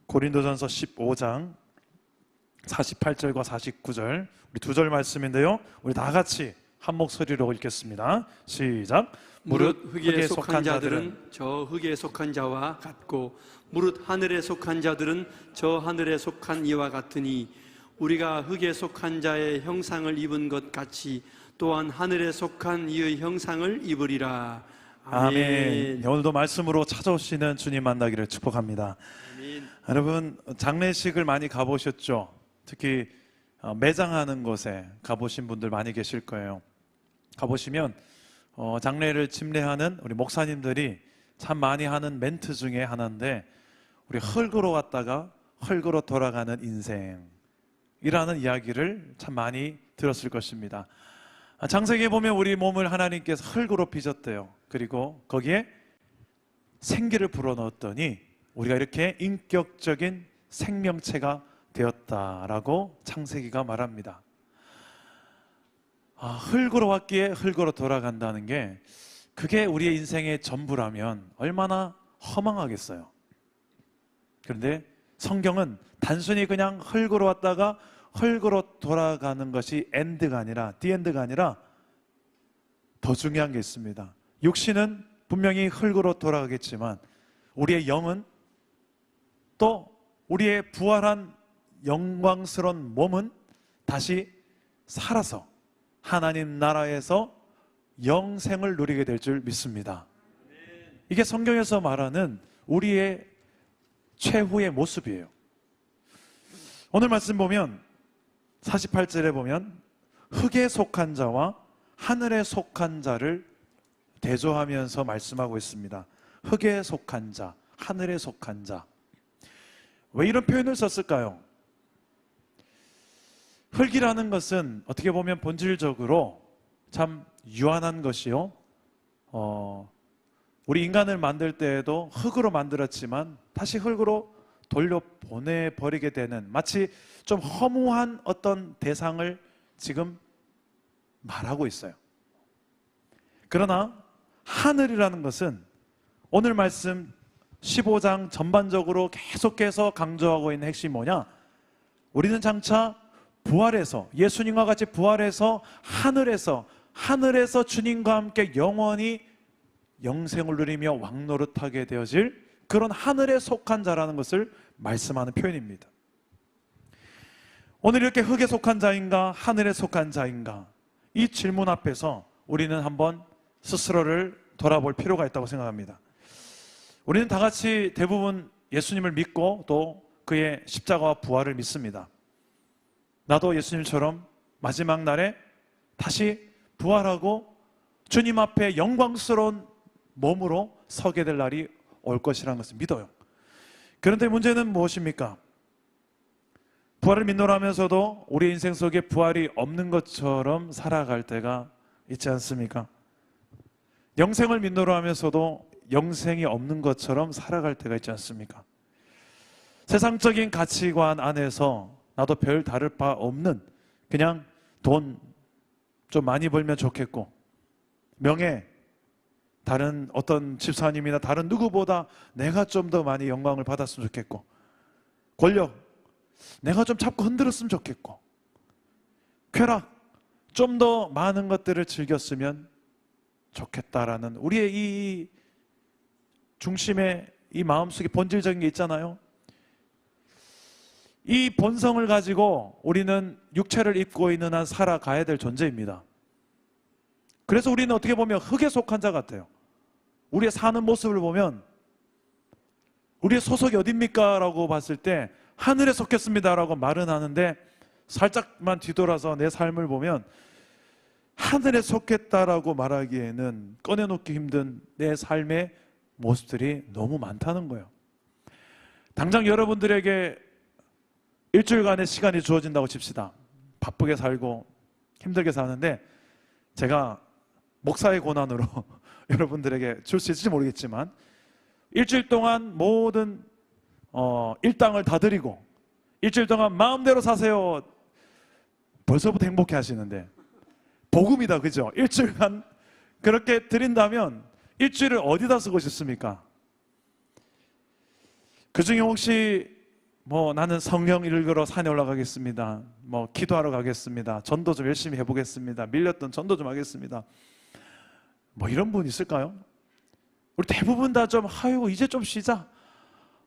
고린도전서 15장 48절과 49절, 우리 두 절 말씀인데요, 우리 다 같이 한 목소리로 읽겠습니다. 시작. 무릇 흙에 속한 자들은 저 흙에 속한 자와 같고 무릇 하늘에 속한 자들은 저 하늘에 속한 이와 같으니 우리가 흙에 속한 자의 형상을 입은 것 같이 또한 하늘에 속한 이의 형상을 입으리라. 아멘. 오늘도 말씀으로 찾아오시는 주님 만나기를 축복합니다. 아멘. 여러분, 장례식을 많이 가보셨죠? 특히 매장하는 곳에 가보신 분들 많이 계실 거예요. 가보시면 장례를 침례하는 우리 목사님들이 참 많이 하는 멘트 중에 하나인데, 우리 흙으로 왔다가 흙으로 돌아가는 인생이라는 이야기를 참 많이 들었을 것입니다. 창세기에 보면 우리 몸을 하나님께서 흙으로 빚었대요. 그리고 거기에 생기를 불어넣었더니 우리가 이렇게 인격적인 생명체가 되었다라고 창세기가 말합니다. 흙으로 왔기에 흙으로 돌아간다는 게, 그게 우리의 인생의 전부라면 얼마나 허망하겠어요. 그런데 성경은 단순히 그냥 흙으로 왔다가 흙으로 돌아가는 것이 엔드가 아니라, 디엔드가 아니라 더 중요한 게 있습니다. 육신은 분명히 흙으로 돌아가겠지만 우리의 영은, 또 우리의 부활한 영광스러운 몸은 다시 살아서 하나님 나라에서 영생을 누리게 될 줄 믿습니다. 이게 성경에서 말하는 우리의 최후의 모습이에요. 오늘 말씀 보면 48절에 보면 흙에 속한 자와 하늘에 속한 자를 대조하면서 말씀하고 있습니다. 흙에 속한 자, 하늘에 속한 자. 왜 이런 표현을 썼을까요? 흙이라는 것은 어떻게 보면 본질적으로 참 유한한 것이요, 우리 인간을 만들 때에도 흙으로 만들었지만 다시 흙으로 돌려보내버리게 되는, 마치 좀 허무한 어떤 대상을 지금 말하고 있어요. 그러나 하늘이라는 것은 오늘 말씀 15장 전반적으로 계속해서 강조하고 있는 핵심이 뭐냐? 우리는 장차 부활해서, 예수님과 같이 부활해서 하늘에서 주님과 함께 영원히 영생을 누리며 왕노릇하게 되어질 그런 하늘에 속한 자라는 것을 말씀하는 표현입니다. 오늘 이렇게 흙에 속한 자인가 하늘에 속한 자인가, 이 질문 앞에서 우리는 한번 스스로를 돌아볼 필요가 있다고 생각합니다. 우리는 다 같이 대부분 예수님을 믿고 또 그의 십자가와 부활을 믿습니다. 나도 예수님처럼 마지막 날에 다시 부활하고 주님 앞에 영광스러운 몸으로 서게 될 날이 올 것이라는 것을 믿어요. 그런데 문제는 무엇입니까? 부활을 믿노라 하면서도 우리 인생 속에 부활이 없는 것처럼 살아갈 때가 있지 않습니까? 영생을 믿노라 하면서도 영생이 없는 것처럼 살아갈 때가 있지 않습니까? 세상적인 가치관 안에서 나도 별 다를 바 없는, 그냥 돈 좀 많이 벌면 좋겠고, 명예, 다른 어떤 집사님이나 다른 누구보다 내가 좀 더 많이 영광을 받았으면 좋겠고, 권력, 내가 좀 잡고 흔들었으면 좋겠고, 쾌락, 좀 더 많은 것들을 즐겼으면 좋겠다라는 우리의 이 중심에 이 마음속에 본질적인 게 있잖아요. 이 본성을 가지고 우리는 육체를 입고 있는 한 살아가야 될 존재입니다. 그래서 우리는 어떻게 보면 흙에 속한 자 같아요. 우리의 사는 모습을 보면 우리의 소속이 어딥니까? 라고 봤을 때 하늘에 속했습니다 라고 말은 하는데, 살짝만 뒤돌아서 내 삶을 보면 하늘에 속했다라고 말하기에는 꺼내놓기 힘든 내 삶의 모습들이 너무 많다는 거예요. 당장 여러분들에게 일주일간의 시간이 주어진다고 칩시다. 바쁘게 살고 힘들게 사는데 제가 목사의 고난으로 여러분들에게 줄 수 있을지 모르겠지만 일주일 동안 모든 일당을 다 드리고 일주일 동안 마음대로 사세요, 벌써부터 행복해 하시는데 복음이다, 그죠? 일주일간 그렇게 드린다면 일주일을 어디다 쓰고 싶습니까? 그 중에 혹시 나는 성경 읽으러 산에 올라가겠습니다. 기도하러 가겠습니다. 전도 좀 열심히 해보겠습니다. 밀렸던 전도 좀 하겠습니다. 이런 분 있을까요? 우리 대부분 다 좀, 아이고, 이제 좀 쉬자.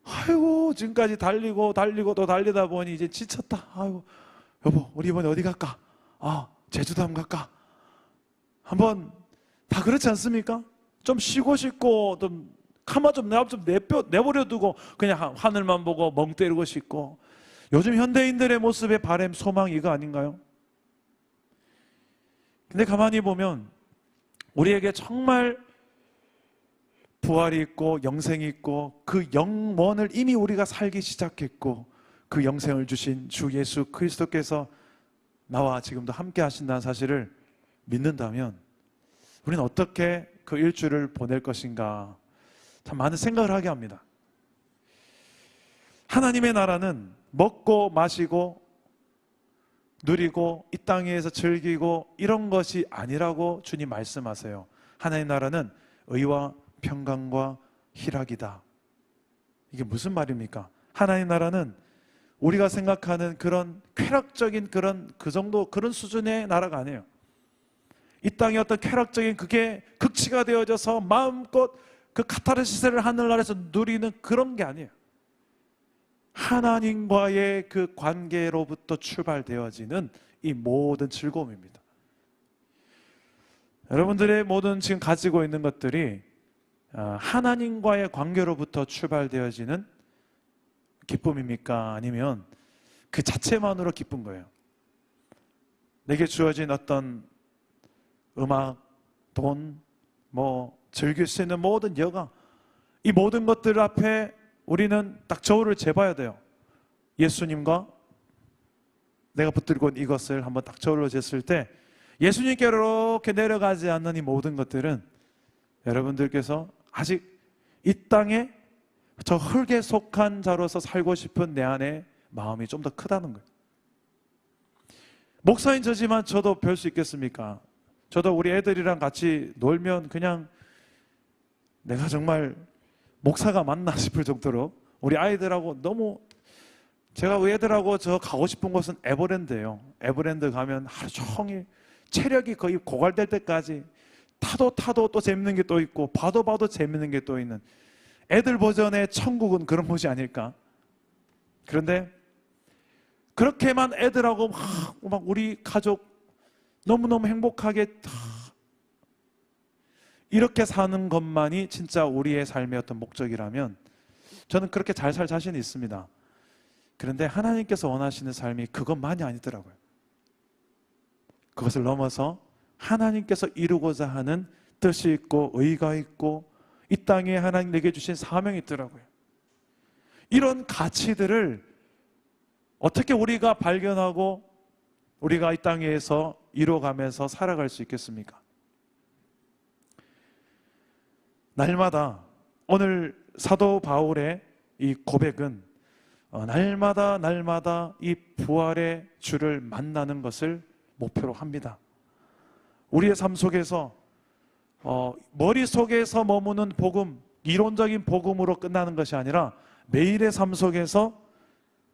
아이고, 지금까지 달리고 또 달리다 보니 이제 지쳤다. 아이고, 여보, 우리 이번에 어디 갈까? 제주도 한번 갈까? 한번, 다 그렇지 않습니까? 좀 쉬고 싶고, 좀, 가만 좀 내버려 두고, 그냥 하늘만 보고 멍 때리고 싶고. 요즘 현대인들의 모습의 바람, 소망, 이거 아닌가요? 근데 가만히 보면, 우리에게 정말 부활이 있고 영생이 있고 그 영원을 이미 우리가 살기 시작했고 그 영생을 주신 주 예수 그리스도께서 나와 지금도 함께 하신다는 사실을 믿는다면 우리는 어떻게 그 일주를 보낼 것인가 참 많은 생각을 하게 합니다. 하나님의 나라는 먹고 마시고 누리고 이 땅에서 즐기고 이런 것이 아니라고 주님 말씀하세요. 하나님의 나라는 의와 평강과 희락이다. 이게 무슨 말입니까? 하나님의 나라는 우리가 생각하는 그런 쾌락적인 그런 수준의 나라가 아니에요. 이 땅의 어떤 쾌락적인 그게 극치가 되어져서 마음껏 그 카타르시스를 하늘나라에서 누리는 그런 게 아니에요. 하나님과의 그 관계로부터 출발되어지는 이 모든 즐거움입니다. 여러분들의 모든 지금 가지고 있는 것들이 하나님과의 관계로부터 출발되어지는 기쁨입니까? 아니면 그 자체만으로 기쁜 거예요? 내게 주어진 어떤 음악, 돈, 즐길 수 있는 모든 여가, 이 모든 것들 앞에 우리는 딱 저울을 재봐야 돼요. 예수님과 내가 붙들고 온 이것을 한번 딱 저울로 쟀을 때 예수님께로 이렇게 내려가지 않는 이 모든 것들은 여러분들께서 아직 이 땅에 저 흙에 속한 자로서 살고 싶은 내 안에 마음이 좀 더 크다는 거예요. 목사인 저지만 저도 별 수 있겠습니까? 저도 우리 애들이랑 같이 놀면 그냥 내가 정말 목사가 맞나 싶을 정도로 우리 아이들하고 너무 제가 우리 애들하고 저 가고 싶은 곳은 에버랜드예요. 에버랜드 가면 하루 종일 체력이 거의 고갈될 때까지 타도 또 재밌는 게 또 있고 봐도 재밌는 게 또 있는 애들 버전의 천국은 그런 곳이 아닐까. 그런데 그렇게만 애들하고 막 우리 가족 너무너무 행복하게 이렇게 사는 것만이 진짜 우리의 삶의 어떤 목적이라면 저는 그렇게 잘 살 자신이 있습니다. 그런데 하나님께서 원하시는 삶이 그것만이 아니더라고요. 그것을 넘어서 하나님께서 이루고자 하는 뜻이 있고 의가 있고 이 땅에 하나님 내게 주신 사명이 있더라고요. 이런 가치들을 어떻게 우리가 발견하고 우리가 이 땅에서 이루어가면서 살아갈 수 있겠습니까? 날마다 오늘 사도 바울의 이 고백은 날마다 이 부활의 주를 만나는 것을 목표로 합니다. 우리의 삶 속에서 머릿속에서 머무는 복음, 이론적인 복음으로 끝나는 것이 아니라 매일의 삶 속에서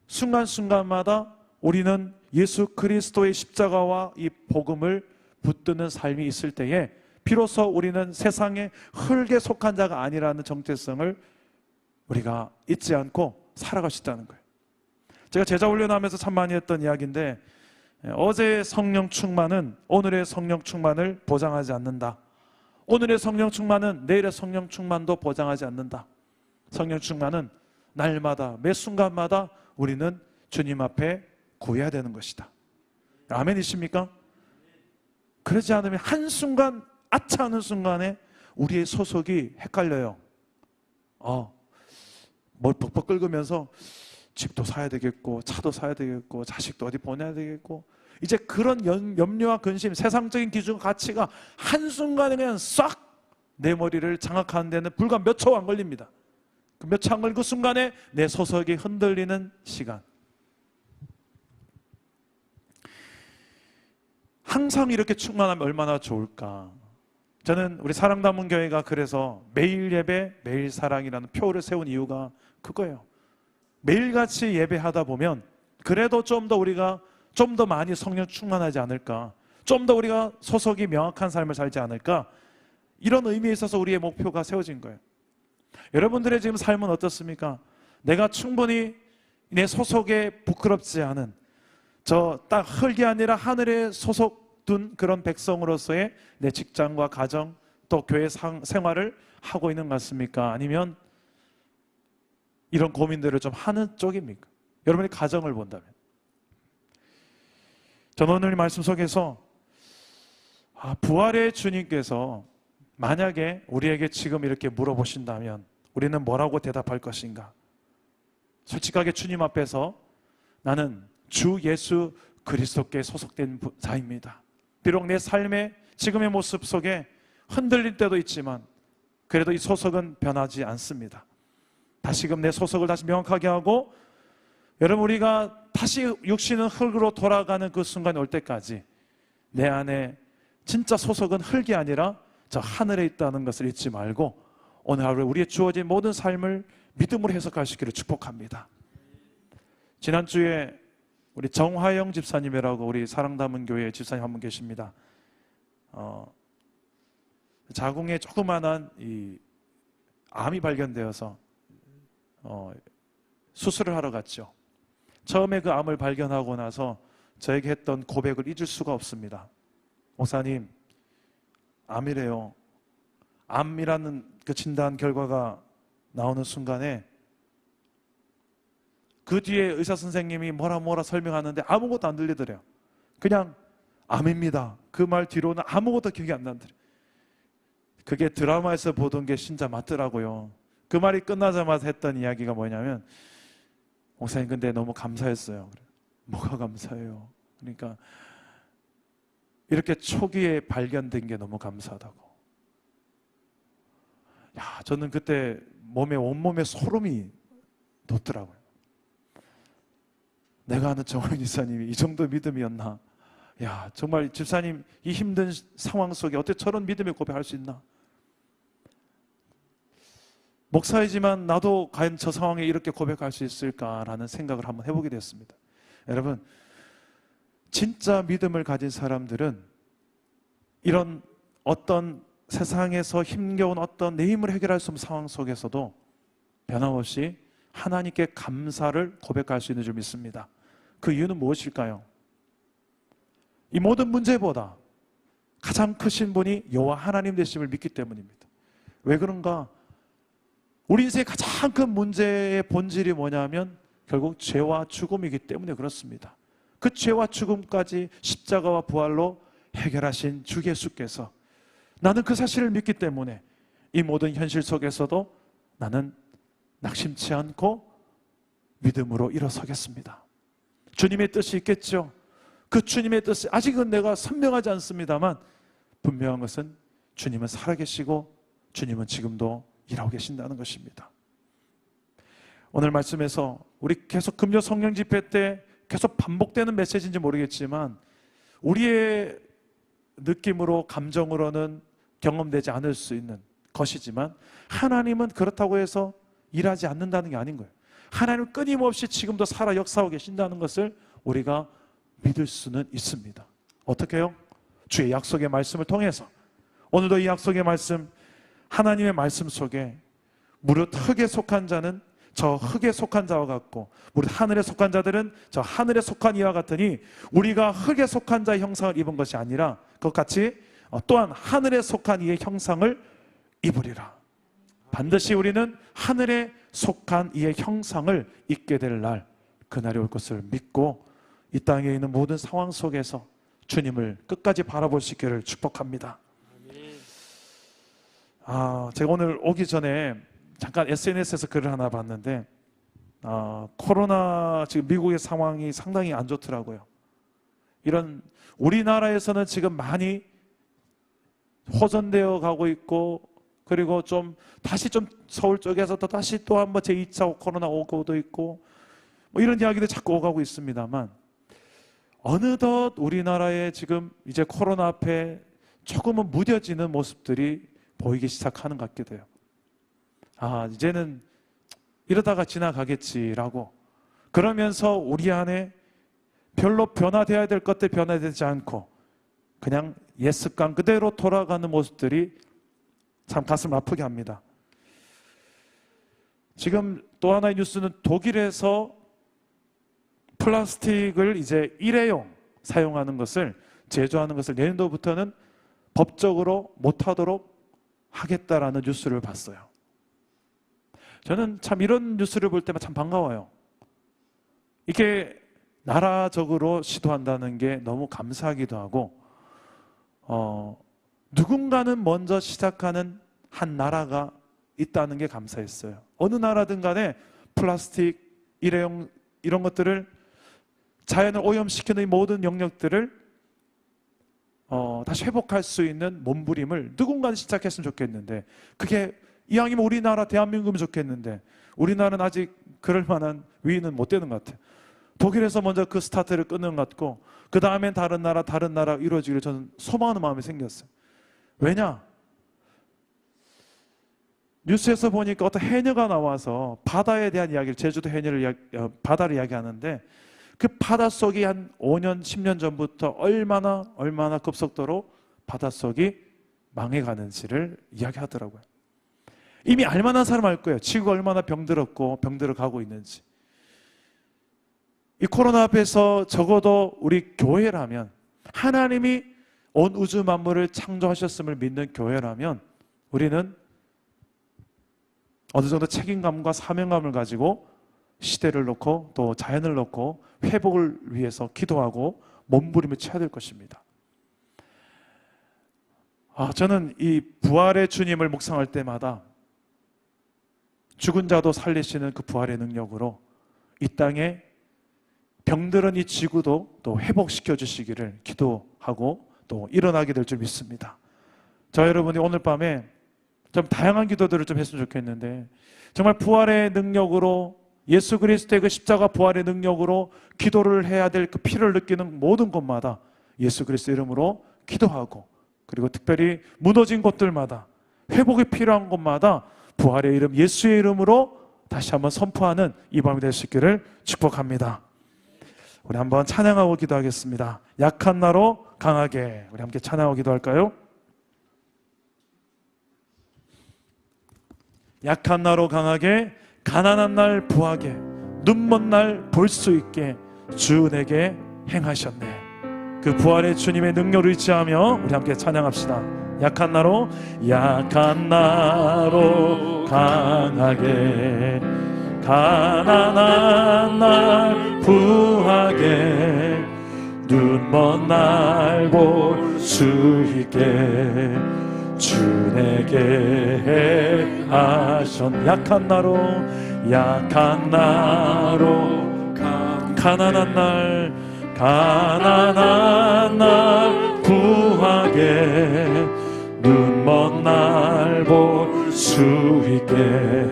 순간순간마다 우리는 예수 그리스도의 십자가와 이 복음을 붙드는 삶이 있을 때에 비로소 우리는 세상의 흙에 속한 자가 아니라는 정체성을 우리가 잊지 않고 살아갈 수 있다는 거예요. 제가 제자 훈련하면서 참 많이 했던 이야기인데 어제의 성령 충만은 오늘의 성령 충만을 보장하지 않는다. 오늘의 성령 충만은 내일의 성령 충만도 보장하지 않는다. 성령 충만은 날마다 매 순간마다 우리는 주님 앞에 구해야 되는 것이다. 아멘이십니까? 그러지 않으면 한순간 아차 하는 순간에 우리의 소속이 헷갈려요. 뭘 벅벅 긁으면서 집도 사야 되겠고 차도 사야 되겠고 자식도 어디 보내야 되겠고 이제 그런 염려와 근심, 세상적인 기준 가치가 한순간에 그냥 싹 내 머리를 장악하는 데는 불과 몇 초 안 걸립니다. 그 몇 초 안 걸린 그 순간에 내 소속이 흔들리는 시간. 항상 이렇게 충만하면 얼마나 좋을까. 저는 우리 사랑담은 교회가 그래서 매일 예배, 매일 사랑이라는 표를 세운 이유가 그거예요. 매일같이 예배하다 보면 그래도 좀 더 우리가 좀 더 많이 성령 충만하지 않을까, 좀 더 우리가 소속이 명확한 삶을 살지 않을까, 이런 의미에 있어서 우리의 목표가 세워진 거예요. 여러분들의 지금 삶은 어떻습니까? 내가 충분히 내 소속에 부끄럽지 않은 저 딱 흙이 아니라 하늘에 소속둔 그런 백성으로서의 내 직장과 가정 또 교회 생활을 하고 있는 것 같습니까? 아니면 이런 고민들을 좀 하는 쪽입니까? 여러분의 가정을 본다면. 저는 오늘 말씀 속에서 부활의 주님께서 만약에 우리에게 지금 이렇게 물어보신다면 우리는 뭐라고 대답할 것인가? 솔직하게 주님 앞에서 나는 주 예수 그리스도께 소속된 자입니다. 비록 내 삶의 지금의 모습 속에 흔들릴 때도 있지만 그래도 이 소속은 변하지 않습니다. 다시금 내 소속을 다시 명확하게 하고, 여러분 우리가 다시 육신은 흙으로 돌아가는 그 순간이 올 때까지 내 안에 진짜 소속은 흙이 아니라 저 하늘에 있다는 것을 잊지 말고 오늘 하루 우리의 주어진 모든 삶을 믿음으로 해석할 수 있기를 축복합니다. 지난주에 우리 정화영 집사님이라고 우리 사랑담은 교회 집사님 한 분 계십니다. 자궁에 조그만한 이 암이 발견되어서 수술을 하러 갔죠. 처음에 그 암을 발견하고 나서 저에게 했던 고백을 잊을 수가 없습니다. 목사님, 암이래요. 암이라는 그 진단 결과가 나오는 순간에 그 뒤에 의사 선생님이 뭐라 설명하는데 아무것도 안 들리더래요. 그냥 암입니다. 그 말 뒤로는 아무것도 기억이 안 난대요. 그게 드라마에서 보던 게 진짜 맞더라고요. 그 말이 끝나자마자 했던 이야기가 뭐냐면, 목사님 근데 너무 감사했어요. 뭐가 감사해요? 그러니까 이렇게 초기에 발견된 게 너무 감사하다고. 저는 그때 온몸에 소름이 돋더라고요. 내가 아는 정원 이사님이 이 정도 믿음이었나? 정말 집사님 이 힘든 상황 속에 어떻게 저런 믿음의 고백할 수 있나? 목사이지만 나도 과연 저 상황에 이렇게 고백할 수 있을까라는 생각을 한번 해보게 됐습니다. 여러분, 진짜 믿음을 가진 사람들은 이런 어떤 세상에서 힘겨운 어떤 내 힘을 해결할 수 없는 상황 속에서도 변함없이 하나님께 감사를 고백할 수 있는 줄 믿습니다. 그 이유는 무엇일까요? 이 모든 문제보다 가장 크신 분이 여호와 하나님 되심을 믿기 때문입니다. 왜 그런가? 우리 인생의 가장 큰 문제의 본질이 뭐냐면 결국 죄와 죽음이기 때문에 그렇습니다. 그 죄와 죽음까지 십자가와 부활로 해결하신 주 예수께서, 나는 그 사실을 믿기 때문에 이 모든 현실 속에서도 나는 낙심치 않고 믿음으로 일어서겠습니다. 주님의 뜻이 있겠죠. 그 주님의 뜻이 아직은 내가 선명하지 않습니다만 분명한 것은 주님은 살아계시고 주님은 지금도 일하고 계신다는 것입니다. 오늘 말씀에서 우리 계속 금요 성령 집회 때 계속 반복되는 메시지인지 모르겠지만 우리의 느낌으로 감정으로는 경험되지 않을 수 있는 것이지만 하나님은 그렇다고 해서 일하지 않는다는 게 아닌 거예요. 하나님은 끊임없이 지금도 살아 역사하고 계신다는 것을 우리가 믿을 수는 있습니다. 어떻게 해요? 주의 약속의 말씀을 통해서. 오늘도 이 약속의 말씀, 하나님의 말씀 속에 무릇 흙에 속한 자는 저 흙에 속한 자와 같고 무릇 하늘에 속한 자들은 저 하늘에 속한 이와 같으니 우리가 흙에 속한 자의 형상을 입은 것이 아니라 그것같이 또한 하늘에 속한 이의 형상을 입으리라. 반드시 우리는 하늘에 속한 이의 형상을 입게 될 날, 그날이 올 것을 믿고 이 땅에 있는 모든 상황 속에서 주님을 끝까지 바라볼 수 있기를 축복합니다. 제가 오늘 오기 전에 잠깐 SNS에서 글을 하나 봤는데 코로나 지금 미국의 상황이 상당히 안 좋더라고요. 이런 우리나라에서는 지금 많이 호전되어 가고 있고, 그리고 다시 서울 쪽에서 다시 또 한번 제2차 코로나 오고도 있고 이런 이야기들 자꾸 오가고 있습니다만 어느덧 우리나라에 지금 이제 코로나 앞에 조금은 무뎌지는 모습들이 보이기 시작하는 것 같기도 해요. 이제는 이러다가 지나가겠지라고, 그러면서 우리 안에 별로 변화되어야 될 것들 변화되지 않고 그냥 옛 습관 그대로 돌아가는 모습들이 참 가슴을 아프게 합니다. 지금 또 하나의 뉴스는 독일에서 플라스틱을 이제 일회용 사용하는 것을, 제조하는 것을 내년도부터는 법적으로 못하도록 하겠다라는 뉴스를 봤어요. 저는 참 이런 뉴스를 볼 때만 참 반가워요. 이게 나라적으로 시도한다는 게 너무 감사하기도 하고, 누군가는 먼저 시작하는 한 나라가 있다는 게 감사했어요. 어느 나라든 간에 플라스틱, 일회용 이런 것들을, 자연을 오염시키는 이 모든 영역들을 다시 회복할 수 있는 몸부림을 누군가는 시작했으면 좋겠는데, 그게 이왕이면 우리나라 대한민국이면 좋겠는데 우리나라는 아직 그럴 만한 위인은 못 되는 것 같아요. 독일에서 먼저 그 스타트를 끊는 것 같고, 그 다음엔 다른 나라 이루어지기를 저는 소망하는 마음이 생겼어요. 왜냐? 뉴스에서 보니까 어떤 해녀가 나와서 바다에 대한 이야기를, 제주도 바다를 이야기하는데, 그 바닷속이 한 5년, 10년 전부터 얼마나 급속도로 바닷속이 망해가는지를 이야기하더라고요. 이미 알만한 사람 알 거예요. 지구가 얼마나 병들었고 병들어가고 있는지. 이 코로나 앞에서 적어도 우리 교회라면, 하나님이 온 우주 만물을 창조하셨음을 믿는 교회라면, 우리는 어느 정도 책임감과 사명감을 가지고 시대를 놓고 또 자연을 놓고 회복을 위해서 기도하고 몸부림을 쳐야 될 것입니다. 저는 이 부활의 주님을 묵상할 때마다 죽은 자도 살리시는 그 부활의 능력으로 이 땅에 병들은 이 지구도 또 회복시켜 주시기를 기도하고 또 일어나게 될 줄 믿습니다. 저 여러분이 오늘 밤에 좀 다양한 기도들을 좀 했으면 좋겠는데, 정말 부활의 능력으로, 예수 그리스도의 그 십자가 부활의 능력으로 기도를 해야 될 그 필요를 느끼는 모든 곳마다 예수 그리스도 이름으로 기도하고, 그리고 특별히 무너진 곳들마다, 회복이 필요한 곳마다 부활의 이름, 예수의 이름으로 다시 한번 선포하는 이 밤이 될 수 있기를 축복합니다. 우리 한번 찬양하고 기도하겠습니다. 약한 나로 강하게, 우리 함께 찬양하고 기도할까요? 약한 나로 강하게, 가난한 날 부하게, 눈먼 날 볼 수 있게 주 내게 행하셨네. 그 부활의 주님의 능력을 의지하며 우리 함께 찬양합시다. 약한 나로 강하게, 가난한 날 부하게, 눈먼 날 볼 수 있게 주 내게 행하셨네. 약한 나로 가난한 날 부하게, 눈먼 날 볼 수 있게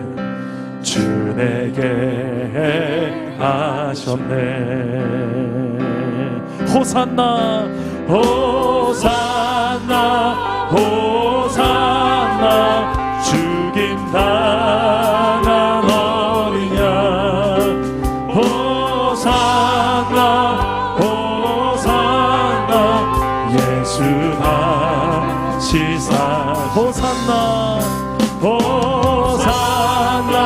주 내게 하셨네. 호산나 호산나 호산나, 죽임 당한 어린 양. 호산나 호산나, 예수가 시사. 호산나 호산나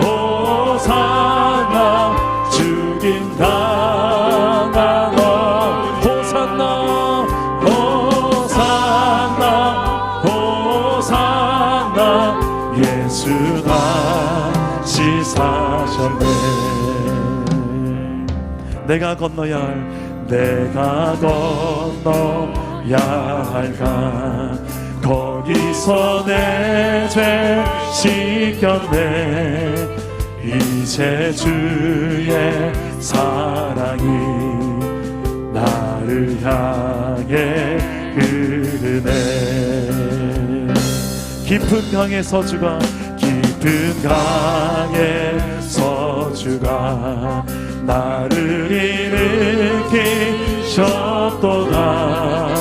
호산나, 죽임 당한 호산나 호산나 호산나, 예수가 시사셨네. 내가 건너야 할 강, 거기서 내 죄 씻겼네. 이제 주의 사랑이 나를 향해 흐르네. 깊은 강에서 주가 나를 일으키셨도다.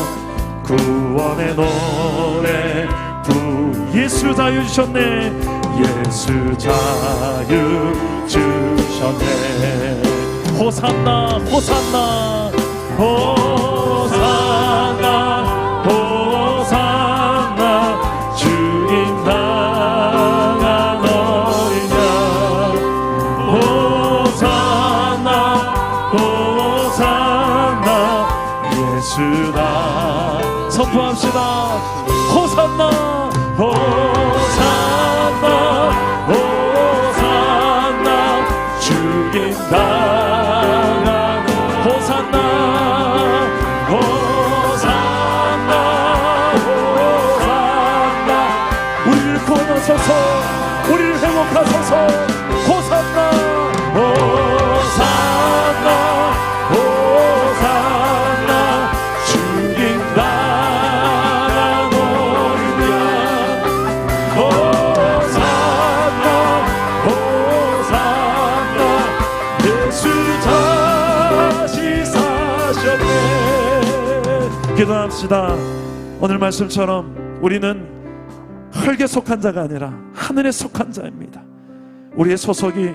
구원의 노래 예수 자유 주셨네. 예수 자유 주셨네. 호산나 호산나 호산나 호산나 주님 나간 어린 양. 호산나 호산나 예수다. 선포합시다. 호산나 호산나 호산나 주님 나간 호산나 호산나 호산나 우리를 구원하소서. 우리를 회복하소서. 호산나 호산나 호산나 주님 나간 어린 양. 호산나 호산나 예수 다시 사셨네. 기도합시다. 오늘 말씀처럼 우리는 흙에 속한 자가 아니라 하늘에 속한 자입니다. 우리의 소속이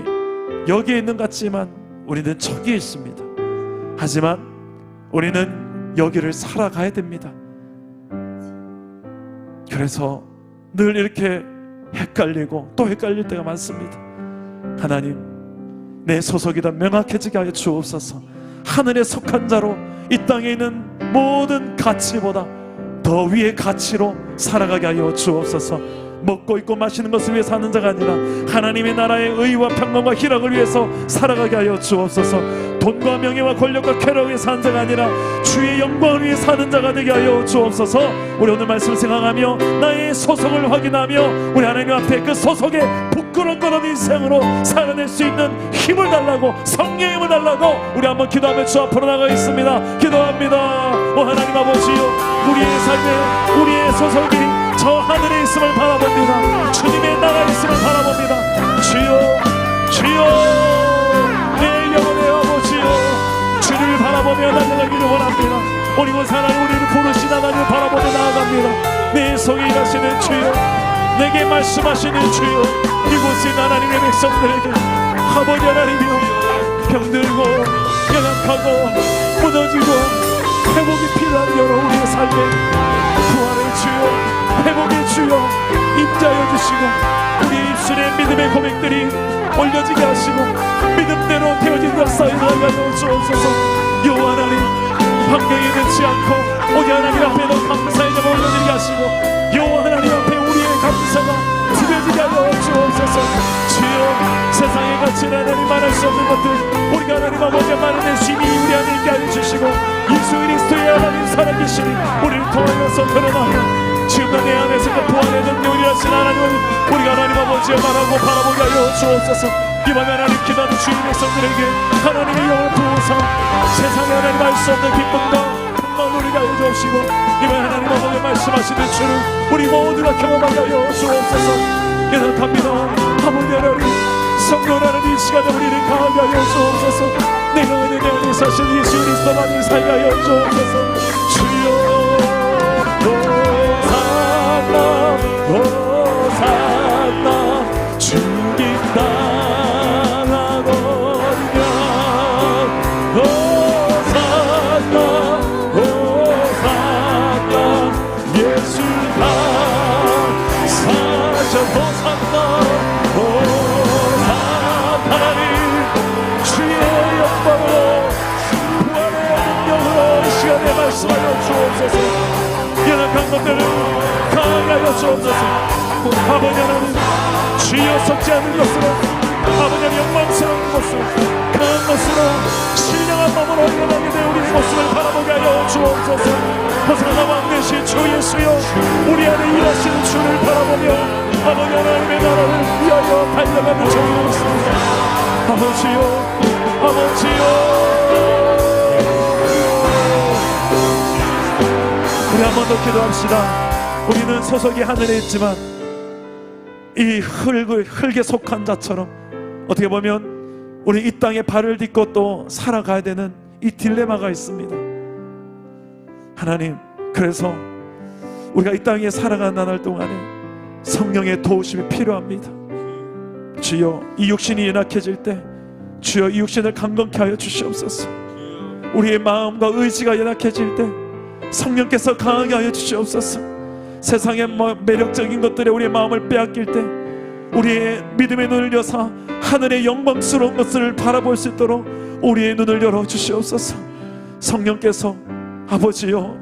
여기에 있는 것 같지만 우리는 저기에 있습니다. 하지만 우리는 여기를 살아가야 됩니다. 그래서 늘 이렇게 헷갈리고 또 헷갈릴 때가 많습니다. 하나님, 내 소속이 더 명확해지게 하여 주옵소서. 하늘에 속한 자로 이 땅에 있는 모든 가치보다 더 위의 가치로 살아가게 하여 주옵소서. 먹고 입고 마시는 것을 위해 사는 자가 아니라 하나님의 나라의 의와 평강과 희락을 위해서 살아가게 하여 주옵소서. 돈과 명예와 권력과 쾌락을 위해 사는 자가 아니라 주의 영광을 위해 사는 자가 되게 하여 주옵소서. 우리 오늘 말씀을 생각하며 나의 소속을 확인하며 우리 하나님 앞에 그 소속에 부끄러운 것 없는 인생으로 살아낼 수 있는 힘을 달라고, 성령의 힘을 달라고 우리 한번 기도하며 주 앞으로 나가겠습니다. 기도합니다. 오 하나님 아버지요, 우리의 삶에 우리의 소속이 저 하늘에 있음을 바라봅니다. 주님의 나라에 있음을 바라봅니다. 주여 주여 내 영혼의 아버지여, 주를 바라보며 달려가기를 원합니다. 오리고 사랑하는 우리를 부르신 하나님을 바라보며 나아갑니다. 내 속에 일하시는 주여, 내게 말씀하시는 주여, 이곳에 있는 하나님의 백성들에게 아버지 하나님이여, 병들고 연약하고 무너지고 회복이 필요한 여러 우리의 삶에 구원의 주여, 회복의 주여 임자여 주시고 우리 입술에 믿음의 고백들이 올려지게 하시고 믿음대로 되어진 역사에 나아가여 주옵소서. 여호와 하나님, 환경이 되지 않고 오직 하나님 앞에 감사의 점 올려드리게 하시고 여호와 하나님 앞에 우리의 감사가 드려지게 하여 주옵소서. 주여, 세상에 갇힌 하나님 말할 수 없는 것들 우리가 하나님 아버지의 말을 심히 우리 안에 있게 하여 주시고 예수 그리스도의 하나님 살아계시니 우리를 통하여서 드러나며 지금도 내 안에서 그 부활의 능력을 일하신 하나님을 우리가 하나님 아버지의 말하고 바라보게 하여 주옵소서. 이밤에 하나님 기도하는 주의 백성들에게 하나님의 영을 부어서 세상에 하나님 알 수 없는 기쁨과 평강 누리게 하여 주옵시고 이밤에 하나님 아버지의 말씀하시는 주를 우리 모두가 경험하게 하여 주옵소서. 기도합니다. 아버지 하나님, 성령하는 이 시간에 우리를 강하게 하여 주옵소서. 내가 은혜 내 안에 사신 예수 그리스도만을 살게 하여 주옵소서. 주여 호산나 주님 나간 어린 양. 호산나 호산나 예수가 사셔. 호산나 호산나 하나님 주의 영광으로 부활의 능력으로 이 시간에 말씀하여 주옵소서. 연약한 것들을 강하게 하여 주옵소서. 아버지 하나님, 주여 속지 않는 것으로 아버지 하나님 영광스러운 것으로 강한 것으로 신령한 몸으로 일어나게 되어 우리의 모습을 바라보게 하여 주옵소서. 호산나 왕 되신 주 예수여, 우리 안에 일하시는 주를 바라보며 아버지 하나님의 나라를 위하여 달려가는 종이 있습니다. 아버지여 아버지여, 우리 한 번 더 기도합시다. 우리는 소속이 하늘에 있지만 이 흙에 속한 자처럼 어떻게 보면 우리 이 땅에 발을 딛고 또 살아가야 되는 이 딜레마가 있습니다. 하나님, 그래서 우리가 이 땅에 살아가는 나날 동안에 성령의 도우심이 필요합니다. 주여, 이 육신이 연약해질 때 주여 이 육신을 강건케 하여 주시옵소서. 우리의 마음과 의지가 연약해질 때 성령께서 강하게 하여 주시옵소서. 세상의 매력적인 것들에 우리의 마음을 빼앗길 때 우리의 믿음의 눈을 여사 하늘의 영광스러운 것을 바라볼 수 있도록 우리의 눈을 열어 주시옵소서. 성령께서 아버지여,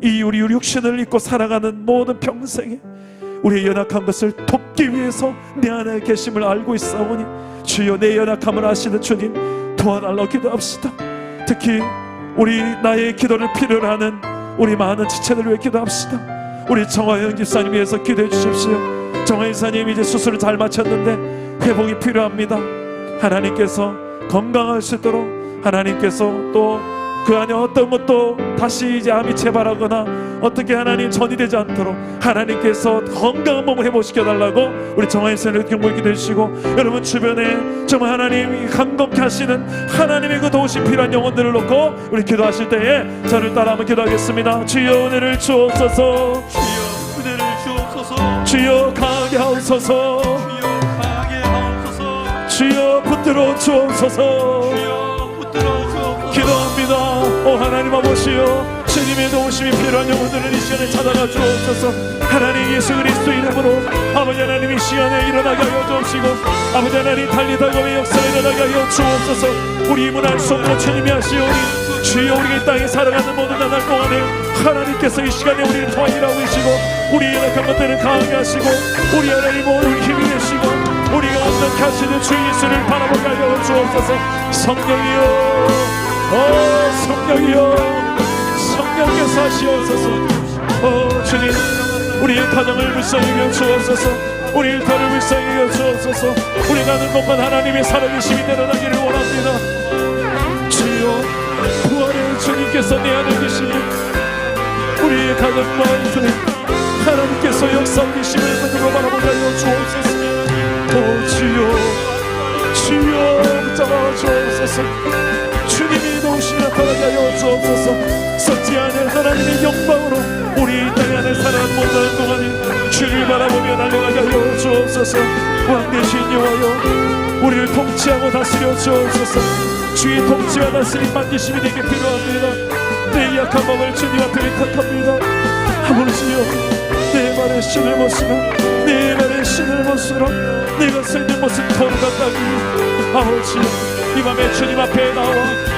이 우리 육신을 입고 살아가는 모든 평생에 우리의 연약한 것을 돕기 위해서 내 안에 계심을 알고 있사오니 주여, 내 연약함을 아시는 주님 도와달라고 기도합시다. 특히 우리 나의 기도를 필요로 하는 우리 많은 지체들 위해 기도합시다. 우리 정화영 집사님 위해서 기도해 주십시오. 정화영 집사님 이제 수술을 잘 마쳤는데 회복이 필요합니다. 하나님께서 건강할 수 있도록, 하나님께서 또 그 안에 어떤 것도 다시 이제 암이 재발하거나 어떻게 하나님 전이 되지 않도록 하나님께서 건강한 몸을 회복시켜 달라고 우리 정화일선을 경고히 기도해 주시고, 여러분 주변에 정말 하나님이 강건케 하시는 하나님의 그 도우심 필요한 영혼들을 놓고 우리 기도하실 때에 저를 따라 한번 기도하겠습니다. 주여 은혜를 주옵소서. 주여 은혜를 주옵소서. 주여 강하게 하옵소서. 주여 강하게 하옵소서. 주여 붙들어 주옵소서. 주여 붙들어 주옵소서. 기도합니다. 오 하나님 아버지여, 주님의 도우심이 필요한 영혼들을 이 시간에 찾아가 주옵소서. 하나님 예수 그리스도 이름으로 아버지 하나님 이 시간에 일어나게 하여 주옵시고, 아버지 하나님 달리다가의 역사에 일어나게 하여 주옵소서. 우리 힘은 알 수 없는 주님이 하시오니 주여, 우리가 이 땅에 살아가는 모든 나날 동안에 하나님께서 이 시간에 우리를 통하 일하고 계시고 우리 연약한 것들을 강하게 하시고 우리 하나님 오늘 힘이 되시고 우리가 온전케 하시는 주 예수를 바라보게 하여 주옵소서. 성령이여, 성령이여, 성령께서 하시옵소서. 주님, 우리의 가정을 불쌍히 여주옵소서. 우리 일터를 불쌍히 여주옵소서. 우리 가는 곳만 하나님의 살아계심이 내려나기를 원합니다. 주여, 부활의 주님께서 내 안에 계시니 우리의 가정과 일터에 하나님께서 역사하심을 눈으로 바라보게 하여 주옵소서. 주여, 주여 붙잡아 주옵소서. 주님이 도우시며 나타나게 하여 주옵소서. 썩지 않은 하나님의 영광으로 우리 이 땅에 안에 살아가는 모든 동안에 주를 바라보며 달려가게 하여 주옵소서. 왕 대신 여호와여, 우리를 통치하고 다스려 주옵소서. 주의 통치와 다스림 만지심이 되게 필요합니다. 내 약한 마음을 주님 앞에 의탁합니다. 아버지여, 내 말에 신을 못 쓰고 내 말에 신을 못 쓰러 내가 쓰는 것은 거룩하다니. 아버지여, 이 밤에 주님 앞에 나와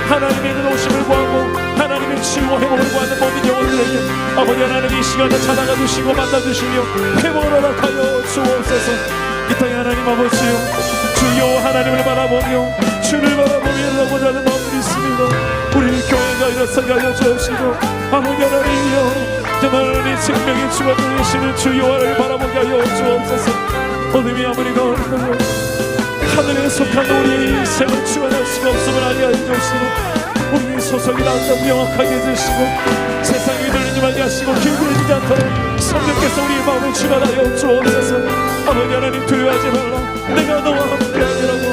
하나님의 도우심을 구하고 하나님의 치유와 회복을 구하는 모든 영혼들에게 아버지 하나님 이 시간을 찾아가 주시고 만나 주시며 회복을 허락하여 주옵소서. 이 땅에 하나님 아버지여, 주여 하나님을 바라보며 주를 바라보며 일어나고자 하는 마음이 있습니다. 우리 교회가 일어서게 하여 주옵시고, 아버지 하나님이여, 정말 이 생명의 주가 되시는 주 여호와를 바라보게 하여 주옵소서. 어둠이 아무리 가을까요 하늘에 속한 우리의 인생을 주관할 수가 없음을 알게 하여 주시고, 우리의 소속이 나온다고 명확하게 해주시고 세상에 들리지 말게 하시고 길들이지 않도록 성령께서 우리의 마음을 주관하여 주옵소서. 아버지 하나님, 두려워하지 말라. 내가 너와 함께 하리라고.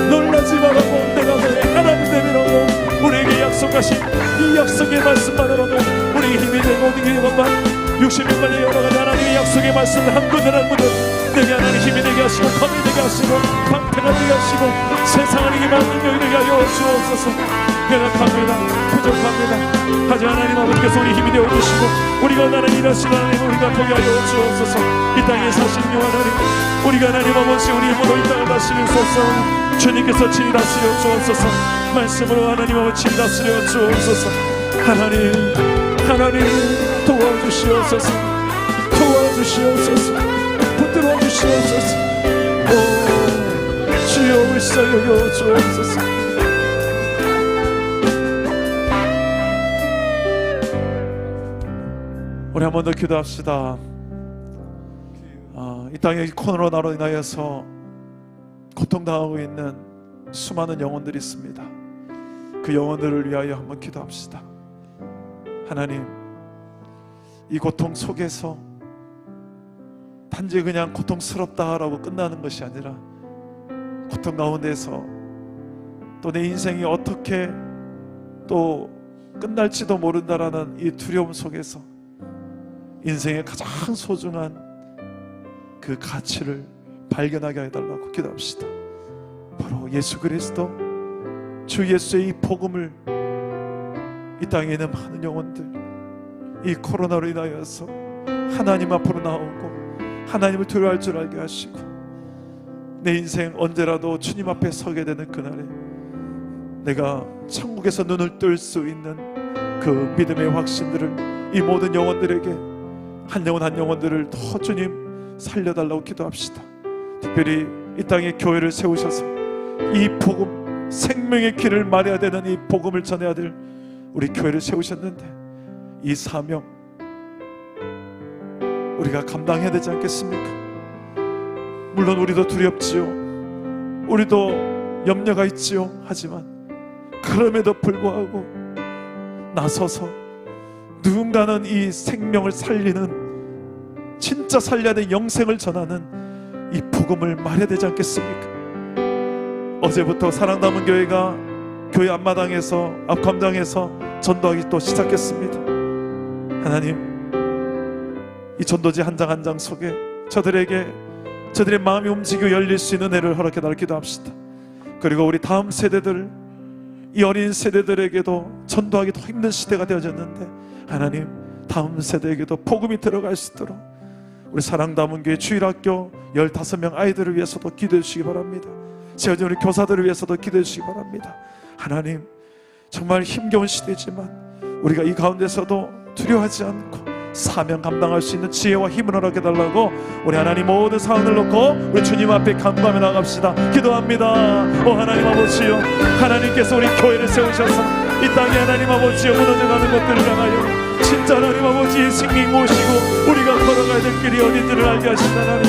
놀라지 말라고. 내가 너의 하나님 되리라고. 우리에게 약속하신 이 약속의 말씀만으로도 우리에게 힘이 되고 어디게 이것만 60년만에 열어가는 하나님의 약속의 말씀 한 군데 한 군데 내게 하나님 힘이 되게 하시고 검이 되게 하시고 방패가 되게 하시고 세상을 이기만 능력이 되게 하여 주옵소서. 연약합니다. 부족합니다. 하지만 하나님 아버지께서 우리 힘이 되어주시고 우리가 나는 일하시는 하나님 우리가 보게 하여 주옵소서. 이 땅에 사신 유 하나님, 우리가 하나님 아버지 우리 힘으로 이 땅을 다스릴 수 없사오니 주님께서 친히 다스려 주옵소서. 말씀으로 하나님 아버지 친히 다스려 주옵소서. 하나님, 하나님 도와주시옵소서. 도와주시옵소서. 붙들어 주시옵소서. 오 주여 울사 여겨 주옵소서. 우리 한 번 더 기도합시다. 이 땅의 코로나로 인하여서 고통당하고 있는 수많은 영혼들이 있습니다. 그 영혼들을 위하여 한번 기도합시다. 하나님, 이 고통 속에서 단지 그냥 고통스럽다라고 끝나는 것이 아니라 고통 가운데서 또 내 인생이 어떻게 또 끝날지도 모른다라는 이 두려움 속에서 인생의 가장 소중한 그 가치를 발견하게 해달라고 기도합시다. 바로 예수 그리스도, 주 예수의 이 복음을 이 땅에 있는 많은 영혼들, 이 코로나로 인하여서 하나님 앞으로 나오고 하나님을 두려워할 줄 알게 하시고, 내 인생 언제라도 주님 앞에 서게 되는 그날에 내가 천국에서 눈을 뜰 수 있는 그 믿음의 확신들을 이 모든 영혼들에게, 한 영혼 한 영혼들을 더 주님 살려달라고 기도합시다. 특별히 이 땅에 교회를 세우셔서 이 복음, 생명의 길을 말해야 되는 이 복음을 전해야 될 우리 교회를 세우셨는데, 이 사명 우리가 감당해야 되지 않겠습니까? 물론 우리도 두렵지요, 우리도 염려가 있지요. 하지만 그럼에도 불구하고 나서서 누군가는 이 생명을 살리는, 진짜 살려야 될 영생을 전하는 이 복음을 말해야 되지 않겠습니까? 어제부터 사랑담은 교회가 교회 앞마당에서, 앞광장에서 전도하기 또 시작했습니다. 하나님, 이 전도지 한 장 한 장 속에 저들의 마음이 움직이고 열릴 수 있는 애를 허락해 달라고 기도합시다. 그리고 우리 다음 세대들, 이 어린 세대들에게도 전도하기 더 힘든 시대가 되어졌는데, 하나님, 다음 세대에게도 복음이 들어갈 수 있도록 우리 사랑담은 교회 주일학교 15명 아이들을 위해서도 기도해 주시기 바랍니다. 세워진 우리 교사들을 위해서도 기도해 주시기 바랍니다. 하나님, 정말 힘겨운 시대지만 우리가 이 가운데서도 두려워하지 않고 사명 감당할 수 있는 지혜와 힘을 허락해 달라고 우리 하나님 모든 상황을 놓고 우리 주님 앞에 간구하며 나갑시다. 기도합니다. 오 하나님 아버지요, 하나님께서 우리 교회를 세우셔서 이 땅에 하나님 아버지요 무너져가는 것들을 향하여 진짜 하나님 아버지의 생명 모시고 우리가 걸어가야 될 길이 어딘지를 알게 하신 하나님,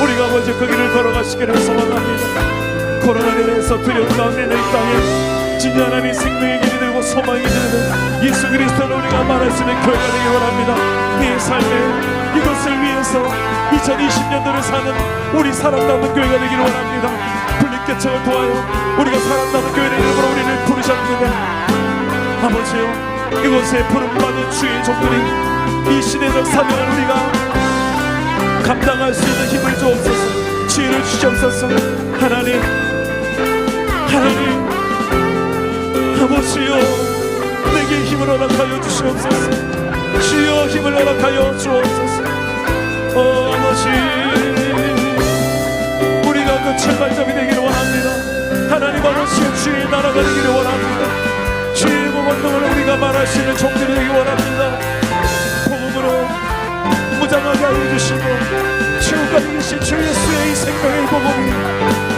우리가 아버지 그 길을 걸어가시기를 소망합니다. 코로나로 인해서 두려운 가운데 있는 이 땅에 진짜 하나님의 생명의 길이 되고 소망이 되는 예수 그리스도를 우리가 말할 수 있는 교회가 되길 원합니다. 네 삶에 이것을 위해서 2020년도를 사는 우리 사랑받는 교회가 되길 원합니다. 불빛개척을 도하여 우리가 사랑받는 교회를 이름으로 우리를 부르셨는데, 아버지요, 이곳에 부름받은 주의 종들이 이 시대적 사명을 우리가 감당할 수 있는 힘을 주옵소서. 지혜를 주시옵소서. 하나님, 하나님 아버지요, 내게 힘을 허락하여 주시옵소서. 주여 힘을 허락하여 주옵소서. 아버지, 우리가 그 출발점이 되기를 원합니다. 하나님 아버지의 주의 나라가 되기를 원합니다. 주의 몸원동을 우리가 말할 수 있는 종들이 되기 원합니다. 복음으로 무장하게 하여 주시고 지금까지 계신 주 예수의 이 생명의 복음이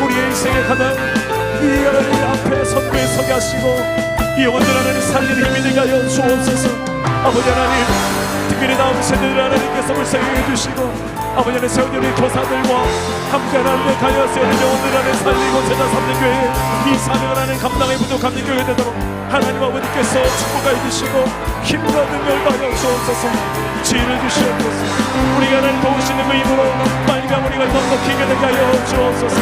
우리의 인생에 가장 이 하나님 앞에 선교에 서게 하시고 이 영혼들 하나님 살리는 힘이 되게 하여 주옵소서. 아버지 하나님, 특별히 다음 세대들 하나님께서 불쌍히 해주시고 아버지 하나님 세운 우리 교사들과 함께 하나님 가여 세우는 영혼들 하나님 살리고 제자 삼는 교회, 이 사명을 하나님 감당에 부족한 교회 되도록 하나님 아버지께서 축복하여 주시고 힘과 능력을 받아 주옵소서. 지혜를 주시옵소서. 우리가 하나님 도우시는 그 힘으로 말미암아 우리가 넉넉히 되게 하여 주옵소서.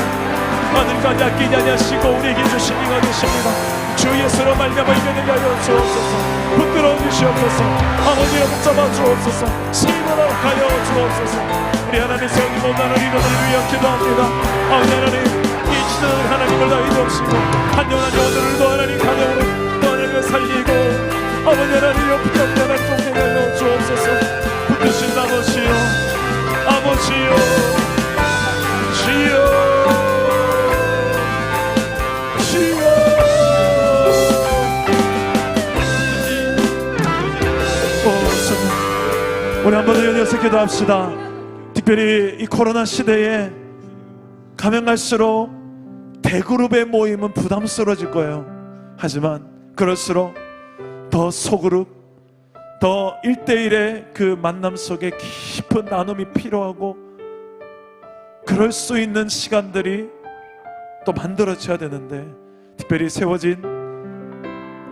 하늘까지 아끼지 아니하시고 우리에게 주신 이가 되십니다. 주 예수로 말미암아 이겨내게 하여 주옵소서. 붙들어 주시옵소서. 아버지여 붙잡아 주옵소서. 힘으로 가여 주옵소서. 우리 하나님 세우는 모든 하나님 이름을 위하여 기도합니다. 아버지 하나님, 이 시대를 하나님을 다 이루옵시고 한 영혼 한 영혼들을 또 하나님 가정으로 또 하나님을 살리고 아버지 하나님 붙잡게 하나님 동행하게 하여 주옵소서. 붙드신 아버지여, 아버지여, 주여, 우리 한 번 더 연이어서 기도합시다. 특별히 이 코로나 시대에 가면 갈수록 대그룹의 모임은 부담스러워질 거예요. 하지만 그럴수록 더 소그룹, 더 1대1의 그 만남 속에 깊은 나눔이 필요하고, 그럴 수 있는 시간들이 또 만들어져야 되는데, 특별히 세워진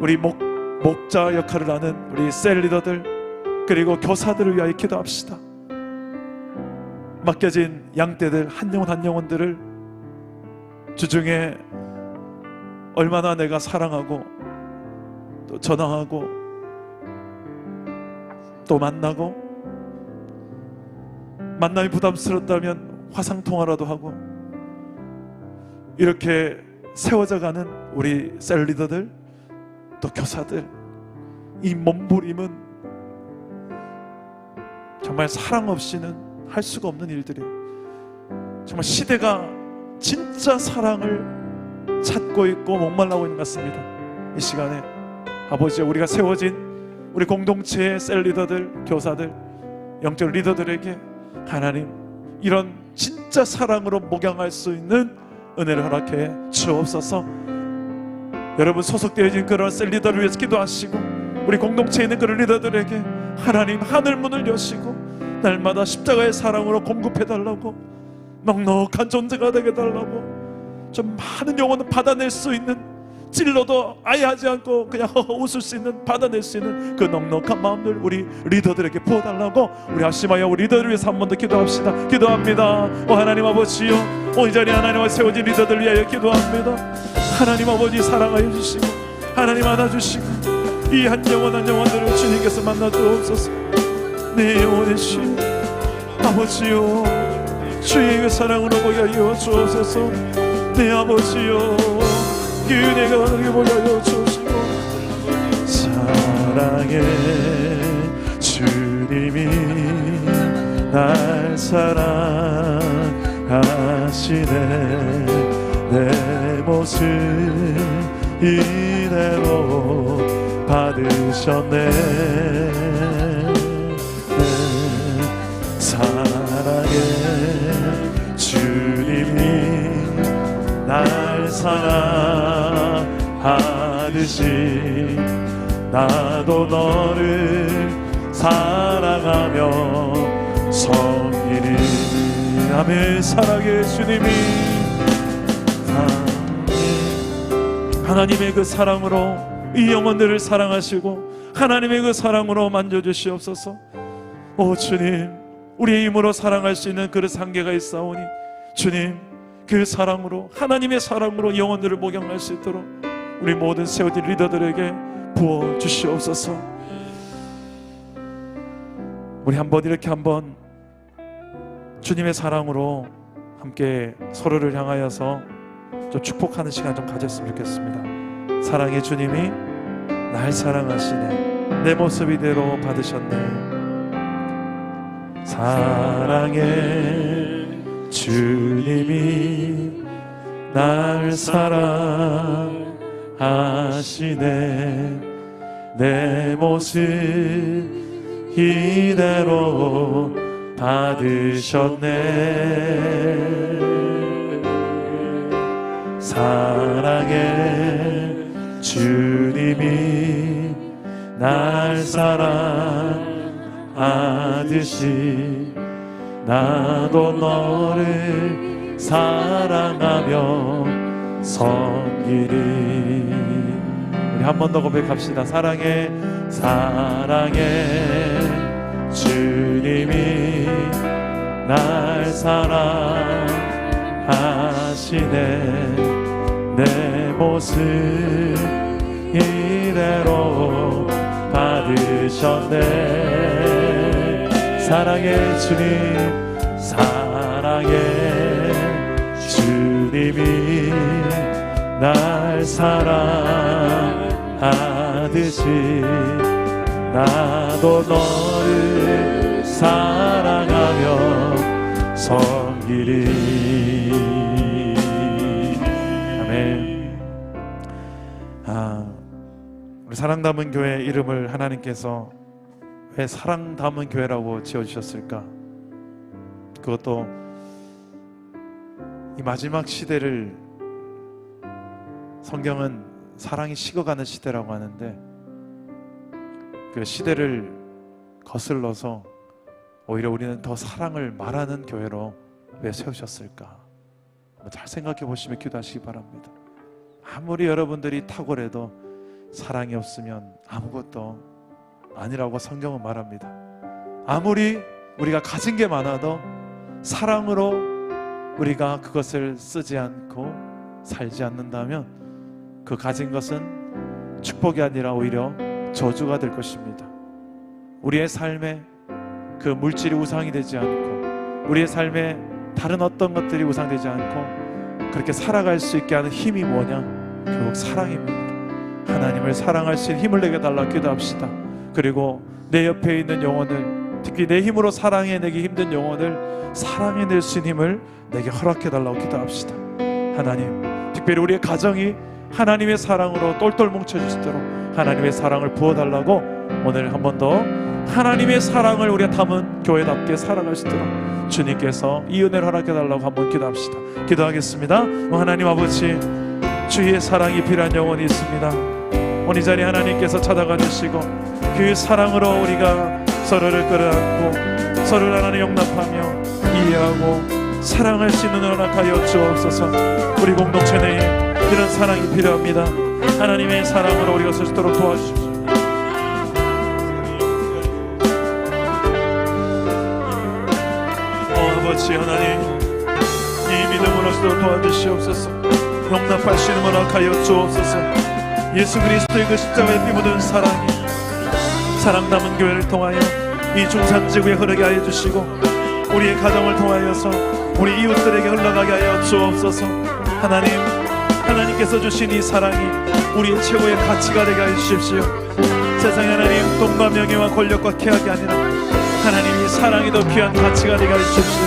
우리 목자 역할을 하는 우리 셀 리더들 그리고 교사들을 위하여 기도합시다. 맡겨진 양떼들 한 영혼 한 영혼들을 주중에 얼마나 내가 사랑하고 또 전화하고 또 만나고, 만남이 부담스럽다면 화상통화라도 하고 이렇게 세워져 가는 우리 셀 리더들, 또 교사들, 이 몸부림은 정말 사랑 없이는 할 수가 없는 일들이에요. 정말 시대가 진짜 사랑을 찾고 있고 목말라고 있는 것 같습니다. 이 시간에 아버지, 우리가 세워진 우리 공동체의 셀 리더들, 교사들, 영적 리더들에게 하나님 이런 진짜 사랑으로 목양할 수 있는 은혜를 허락해 주옵소서. 여러분 소속되어진 그런 셀 리더를 위해서 기도하시고, 우리 공동체에 있는 그런 리더들에게 하나님 하늘 문을 여시고 날마다 십자가의 사랑으로 공급해달라고, 넉넉한 존재가 되게 달라고, 좀 많은 영혼을 받아낼 수 있는, 찔러도 아예 하지 않고 그냥 웃을 수 있는, 받아낼 수 있는 그 넉넉한 마음들 우리 리더들에게 부어달라고, 우리 합심하여 우리 리더를 위해서 한 번 더 기도합시다. 기도합니다. 하나님 아버지요, 이 자리에 하나님과 세워진 리더들 위하여 기도합니다. 하나님 아버지 사랑하여 주시고, 하나님 안아주시고, 이 한 영혼 한 영혼들을 주님께서 만나 주옵소서. 내 영혼의 주 아버지요, 주의 그 사랑으로 보게 하여 주옵소서. 내 아버지요, 그 은혜가 너에게 보게 하여 주시고, 사랑해 주님이 날 사랑하시네. 내 모습 이대로 받으셨네. 사랑해 주님이 날 사랑하듯이 나도 너를 사랑하며 섬기리. 아멘. 사랑해 주님이, 하나님의 그 사랑으로 이 영혼들을 사랑하시고 하나님의 그 사랑으로 만져주시옵소서. 주님, 우리의 힘으로 사랑할 수 있는 그릇 한계가 있사오니 주님, 그 사랑으로, 하나님의 사랑으로 영혼들을 목양할 수 있도록 우리 모든 세워진 리더들에게 부어주시옵소서. 우리 한번 이렇게 한번 주님의 사랑으로 함께 서로를 향하여서 좀 축복하는 시간 좀 가졌으면 좋겠습니다. 사랑의 주님이 날 사랑하시네. 내 모습 이대로 받으셨네. 사랑의 주님이 날 사랑하시네. 내 모습 이대로 받으셨네. 사랑의 주님이 날 사랑하듯이 나도 너를 사랑하며 섬기리. 우리 한 번 더 고백합시다. 사랑해 주님이 날 사랑하시네. 내 모습 이대로 받으셨네. 사랑해 주님, 사랑해 주님이 날 사랑하듯이 나도 너를 사랑하며 섬기리. 아멘. 우리 사랑 담은 교회 이름을 하나님께서 왜 사랑 담은 교회라고 지어주셨을까? 그것도 이 마지막 시대를 성경은 사랑이 식어가는 시대라고 하는데, 그 시대를 거슬러서 오히려 우리는 더 사랑을 말하는 교회로 왜 세우셨을까? 잘 생각해 보시면 기도하시기 바랍니다. 아무리 여러분들이 탁월해도 사랑이 없으면 아무것도 아니라고 성경은 말합니다. 아무리 우리가 가진 게 많아도 사랑으로 우리가 그것을 쓰지 않고 살지 않는다면 그 가진 것은 축복이 아니라 오히려 저주가 될 것입니다. 우리의 삶에 그 물질이 우상이 되지 않고, 우리의 삶에 다른 어떤 것들이 우상되지 않고, 그렇게 살아갈 수 있게 하는 힘이 뭐냐? 결국 사랑입니다. 하나님을 사랑할 수 있는 힘을 내게 달라 기도합시다. 그리고 내 옆에 있는 영혼을, 특히 내 힘으로 사랑해내기 힘든 영혼을 사랑해낼 수 있는 힘을 내게 허락해달라고 기도합시다. 하나님, 특별히 우리의 가정이 하나님의 사랑으로 똘똘 뭉쳐질 수 있도록 하나님의 사랑을 부어달라고 오늘 한 번 더 하나님의 사랑을 우리가 담은 교회답게 살아갈 수 있도록 주님께서 이 은혜를 허락해달라고 한번 기도합시다. 기도하겠습니다. 하나님 아버지, 주의 사랑이 필요한 영혼이 있습니다. 오늘 이 자리에 하나님께서 찾아가 주시고 그 사랑으로 우리가 서로를 끌어안고 서로를 하나님 용납하며 이해하고 사랑할 수 있는 허락하여 주옵소서. 우리 공동체 내에 이런 사랑이 필요합니다. 하나님의 사랑으로 우리가 설 수 있도록 도와주십시오. 아버지 하나님, 이 믿음으로 서로 도와주시옵소서. 용납할 수 있는 허락하여 주옵소서. 예수 그리스도의 그 십자가에 피 묻은 사랑이 사랑 담은 교회를 통하여 이 중산지구에 흐르게 하여 주시고 우리의 가정을 통하여서 우리 이웃들에게 흘러가게 하여 주옵소서. 하나님, 하나님께서 주신 이 사랑이 우리의 최고의 가치가 되게 하여 주십시오. 세상에 하나님 돈과 명예와 권력과 쾌락이 아니라 하나님이 사랑이 더 귀한 가치가 되게 하여 주십시오.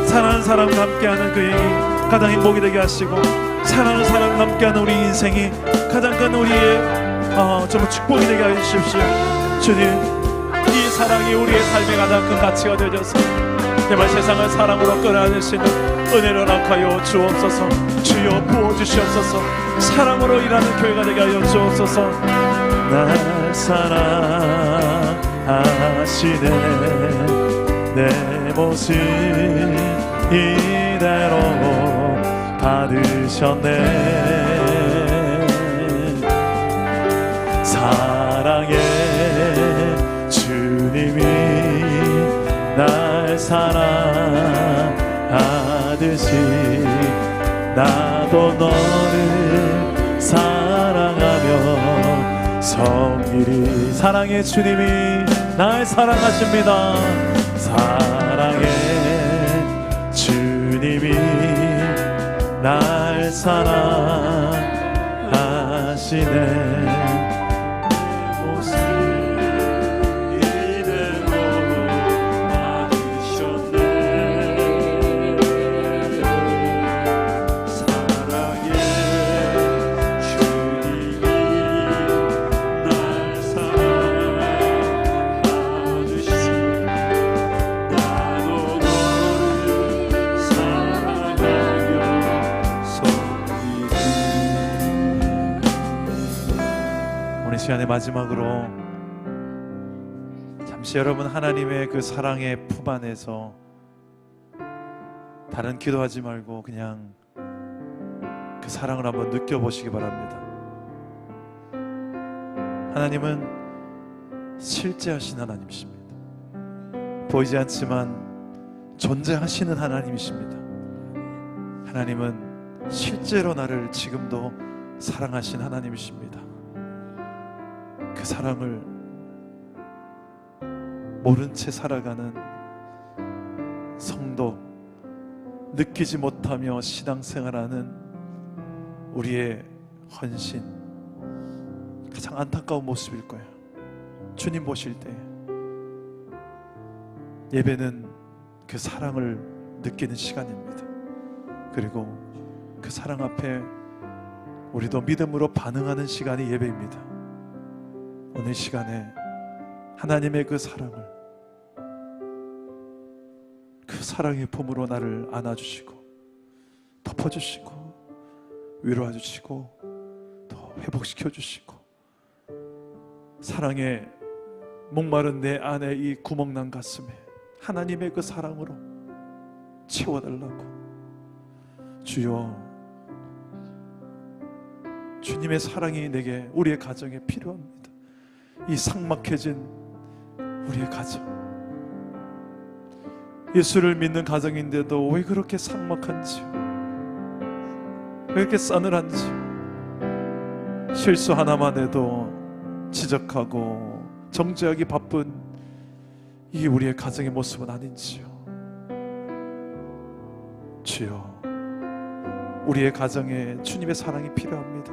사랑하는 사람과 함께하는 그 얘기 가장 행복이 되게 하시고 사랑하는 사람과 함께하는 우리 인생이 가장 큰 우리의 정말 축복이 되게 하여 주십시오. 주님, 이 사랑이 우리의 삶의 가장 큰 가치가 되어져서 제발 세상을 사랑으로 끌어안을 수 있는 은혜를 허락하여 주옵소서. 주여 부어주시옵소서. 사랑으로 일하는 교회가 되게 하여 주옵소서. 날 사랑하시네 내 모습 이대로 받으셨네. 사랑의 주님이 날 사랑하듯이 나도 너를 사랑하며 성일이. 사랑의 주님이 날 사랑하십니다. 사랑의 주님이 날 사랑하시네. 시간의 마지막으로 잠시 여러분 하나님의 그 사랑의 품 안에서 다른 기도하지 말고 그냥 그 사랑을 한번 느껴보시기 바랍니다. 하나님은 실제하신 하나님이십니다. 보이지 않지만 존재하시는 하나님이십니다. 하나님은 실제로 나를 지금도 사랑하신 하나님이십니다. 그 사랑을 모른 채 살아가는 성도, 느끼지 못하며 신앙생활하는 우리의 헌신, 가장 안타까운 모습일 거예요. 주님 보실 때 예배는 그 사랑을 느끼는 시간입니다. 그리고 그 사랑 앞에 우리도 믿음으로 반응하는 시간이 예배입니다. 오늘 시간에 하나님의 그 사랑을, 그 사랑의 품으로 나를 안아주시고 덮어주시고 위로해주시고 더 회복시켜주시고 사랑에 목마른 내 안에 이 구멍난 가슴에 하나님의 그 사랑으로 채워달라고. 주여, 주님의 사랑이 내게, 우리의 가정에 필요합니다. 이 삭막해진 우리의 가정, 예수를 믿는 가정인데도 왜 그렇게 삭막한지요? 왜 이렇게 싸늘한지요? 실수 하나만 해도 지적하고 정죄하기 바쁜 이 우리의 가정의 모습은 아닌지요? 주여, 우리의 가정에 주님의 사랑이 필요합니다.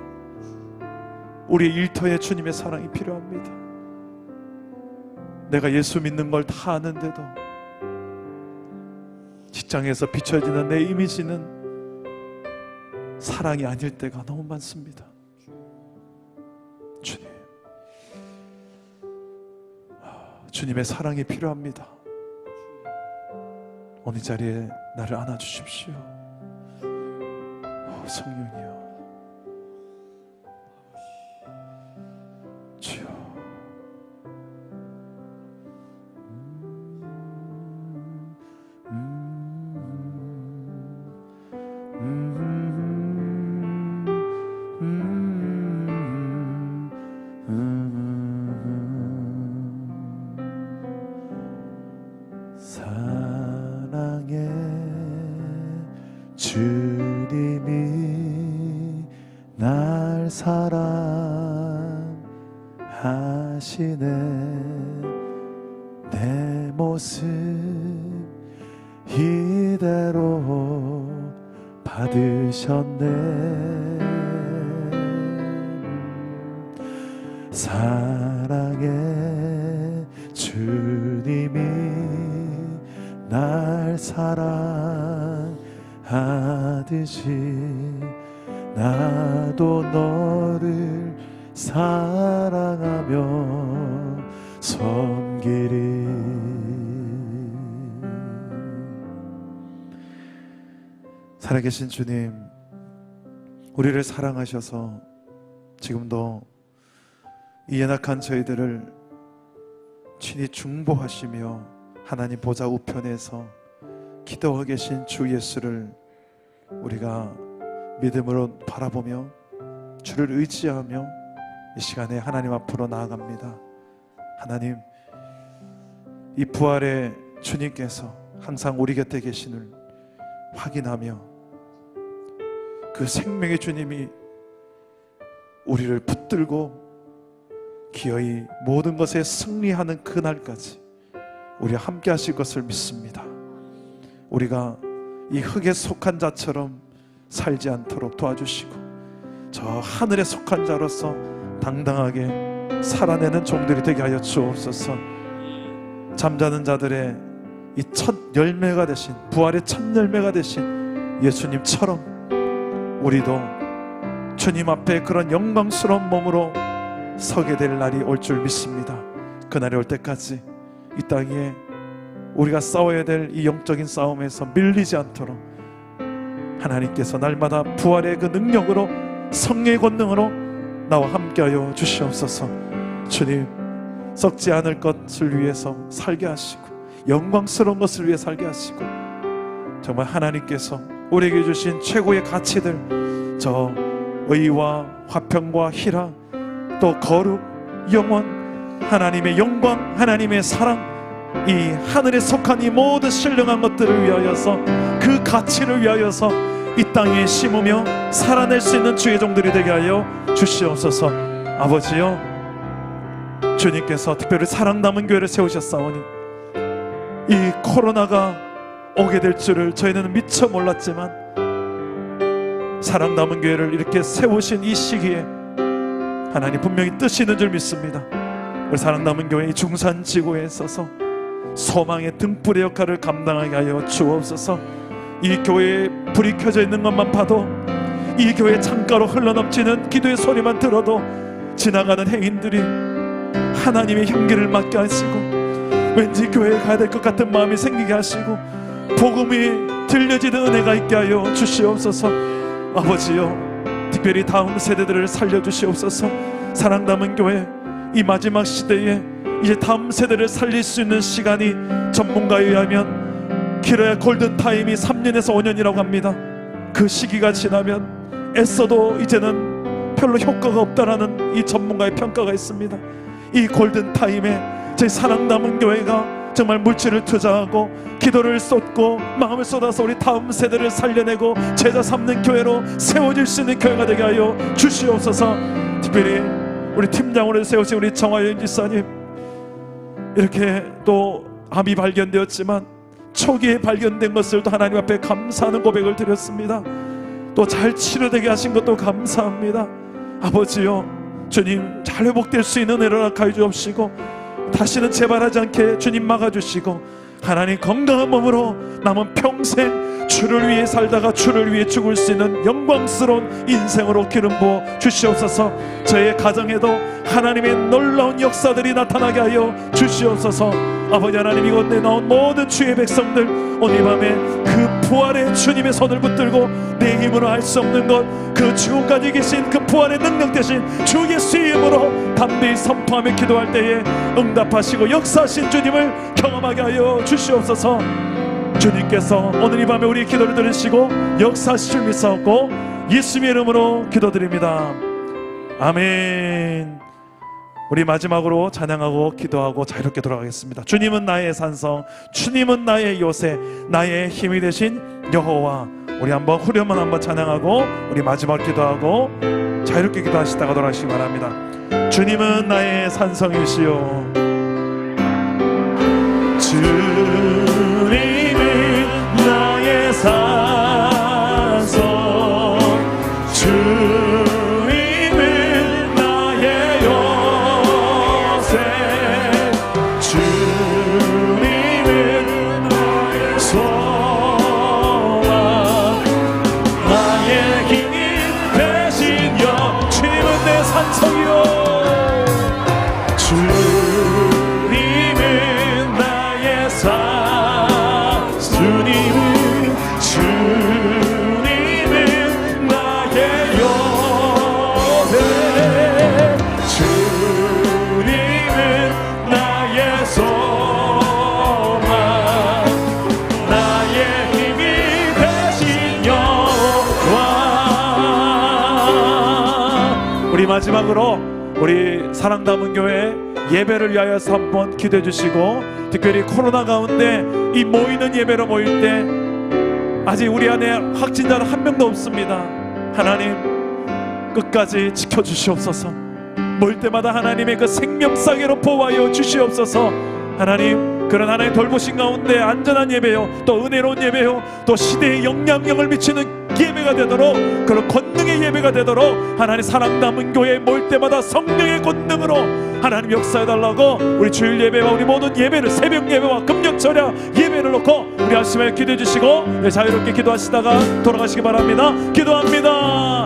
우리의 일터에 주님의 사랑이 필요합니다. 내가 예수 믿는 걸 다 아는데도 직장에서 비춰지는 내 이미지는 사랑이 아닐 때가 너무 많습니다. 주님의 사랑이 필요합니다. 어느 자리에 나를 안아주십시오. 성령이여, 주여. 사랑의 주님이 날 사랑하시네. 내 모습 이대로 받으셨네. 사랑의 주님이 날 사랑하듯이 나도 너를 사랑하며 섬기리. 살아계신 주님, 우리를 사랑하셔서 지금도 이 연약한 저희들을 친히 중보하시며 하나님 보좌 우편에서 기도하고 계신 주 예수를 우리가 믿음으로 바라보며 주를 의지하며 이 시간에 하나님 앞으로 나아갑니다. 하나님, 이 부활의 주님께서 항상 우리 곁에 계심을 확인하며 그 생명의 주님이 우리를 붙들고 기어이 모든 것에 승리하는 그날까지 우리와 함께 하실 것을 믿습니다. 우리가 이 흙에 속한 자처럼 살지 않도록 도와주시고 저 하늘에 속한 자로서 당당하게 살아내는 종들이 되게 하여 주옵소서. 잠자는 자들의 이 첫 열매가 되신, 부활의 첫 열매가 되신 예수님처럼 우리도 주님 앞에 그런 영광스러운 몸으로 서게 될 날이 올 줄 믿습니다. 그날이 올 때까지 이 땅에 우리가 싸워야 될 이 영적인 싸움에서 밀리지 않도록 하나님께서 날마다 부활의 그 능력으로, 성령의 권능으로 나와 함께하여 주시옵소서. 주님, 썩지 않을 것을 위해서 살게 하시고 영광스러운 것을 위해 살게 하시고 정말 하나님께서 우리에게 주신 최고의 가치들, 저 의와 화평과 희락, 또 거룩, 영원, 하나님의 영광, 하나님의 사랑, 이 하늘에 속한 이 모든 신령한 것들을 위하여서, 그 가치를 위하여서 이 땅에 심으며 살아낼 수 있는 주의 종들이 되게 하여 주시옵소서. 아버지여, 주님께서 특별히 사랑 남은 교회를 세우셨사오니 이 코로나가 오게 될 줄을 저희는 미처 몰랐지만 사랑 남은 교회를 이렇게 세우신 이 시기에 하나님 분명히 뜻이 있는 줄 믿습니다. 우리 사랑 남은 교회 이 중산지구에 있어서 소망의 등불의 역할을 감당하게 하여 주옵소서. 이 교회에 불이 켜져 있는 것만 봐도, 이 교회 창가로 흘러넘치는 기도의 소리만 들어도 지나가는 행인들이 하나님의 향기를 맡게 하시고 왠지 교회에 가야 될 것 같은 마음이 생기게 하시고 복음이 들려지는 은혜가 있게 하여 주시옵소서. 아버지여, 특별히 다음 세대들을 살려주시옵소서. 사랑 남은 교회 이 마지막 시대에 이제 다음 세대를 살릴 수 있는 시간이 전문가에 의하면 길어야 골든타임이 3년에서 5년이라고 합니다. 그 시기가 지나면 애써도 이제는 별로 효과가 없다라는 이 전문가의 평가가 있습니다. 이 골든타임에 저희 사랑 남은 교회가 정말 물질을 투자하고 기도를 쏟고 마음을 쏟아서 우리 다음 세대를 살려내고 제자 삼는 교회로 세워질 수 있는 교회가 되게 하여 주시옵소서. 특별히 우리 팀장으로 세우신 우리 정화연 지사님, 이렇게 또 암이 발견되었지만 초기에 발견된 것을 또 하나님 앞에 감사하는 고백을 드렸습니다. 또 잘 치료되게 하신 것도 감사합니다. 아버지요, 주님 잘 회복될 수 있는 은혜를 허락하여 주옵시고 다시는 재발하지 않게 주님 막아주시고 하나님 건강한 몸으로 남은 평생 주를 위해 살다가 주를 위해 죽을 수 있는 영광스러운 인생으로 기름 부어 주시옵소서. 저의 가정에도 하나님의 놀라운 역사들이 나타나게 하여 주시옵소서. 아버지 하나님, 이곳에 나온 모든 주의 백성들 오늘 이 밤에 그 부활의 주님의 손을 붙들고 내 힘으로 할 수 없는 것, 그 지금까지 계신 그 부활의 능력 대신 주 예수의 이름으로 담대히 선포하며 기도할 때에 응답하시고 역사하신 주님을 경험하게 하여 주시옵소서. 주님께서 오늘 이 밤에 우리의 기도를 들으시고 역사하실 줄 믿사옵고 예수님의 이름으로 기도드립니다. 아멘. 우리 마지막으로 찬양하고 기도하고 자유롭게 돌아가겠습니다. 주님은 나의 산성, 주님은 나의 요새, 나의 힘이 되신 여호와. 우리 한번 후렴만 한번 찬양하고 우리 마지막 기도하고 자유롭게 기도하시다가 돌아가시기 바랍니다. 주님은 나의 산성이시요, 주님은 나의 산성, 주님은 나의 요새, 주님은 나의 소망, 나의 힘이 되신 여. 주님은 내 산성이요, 주님은 나의 주님은 나의 요새, 주님은 나의 소망, 나의 힘이 되신 여호와. 우리 마지막으로 우리 사랑 담은 교회 예배를 위하여서 한번 기도해 주시고, 특별히 코로나 가운데 이 모이는 예배로 모일 때 아직 우리 안에 확진자는 한 명도 없습니다. 하나님 끝까지 지켜주시옵소서. 모일 때마다 하나님의 그 생명사계로 보호하여 주시옵소서. 하나님, 그런 하나님 돌보신 가운데 안전한 예배요, 또 은혜로운 예배요, 또 시대에 영향력을 미치는 예배가 되도록, 그런 권능의 예배가 되도록 하나님 사랑 담은 교회에 모일 때마다 성령의 권능으로 하나님 역사해달라고 우리 주일 예배와 우리 모든 예배를, 새벽 예배와 금요 철야 예배를 놓고 우리 아침에 기도해 주시고 자유롭게 기도하시다가 돌아가시기 바랍니다. 기도합니다.